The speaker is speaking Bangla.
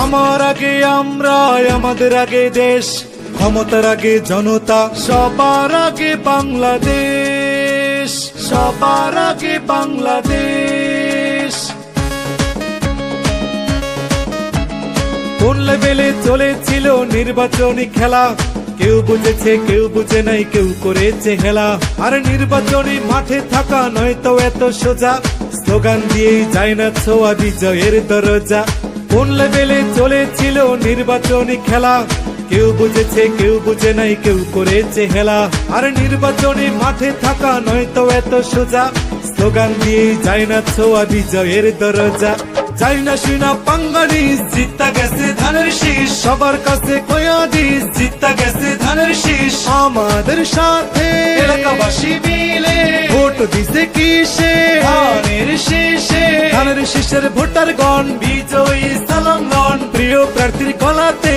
আমার আগে আমরা, আমাদের আগে দেশ, ক্ষমতার আগে জনতা, সবার আগে বাংলাদেশ, সবার আগে বাংলাদেশ। কোন লেভেলে চলেছিল নির্বাচনী খেলা, কেউ বুঝেছে কেউ বুঝে নাই, কেউ করেছে হেলা। আর নির্বাচনী মাঠে থাকা নয় তো এত সোজা, স্লোগান দিয়েই যায় না ছোঁয়া বিজয়ের দরজা। কোন লেভেলে চলেছিল নির্বাচনী খেলা, কেউ বুঝেছে কেউ বুঝে নাই, কেউ করেছে হেলা। আর নির্বাচনী মাঠে থাকা নয় তো এত সোজা, স্লোগান দিয়েই যায় না ছোঁয়া বিজয়ের দরজা। যাই না সিনা পাঙ্গানিস, জিততা গেছে ধানের শীষ, সবার কাছে কয়া দিস, জিততা গেছে ধানের শীষ। আমাদের সাথে এলাকাবাসী মিলে ভোট দিছে কিসে, ধানের শীষে। ধানের শীষের ভোটার গণ বিজয়ী সালামগণ, প্রিয় প্রার্থীর গলাতে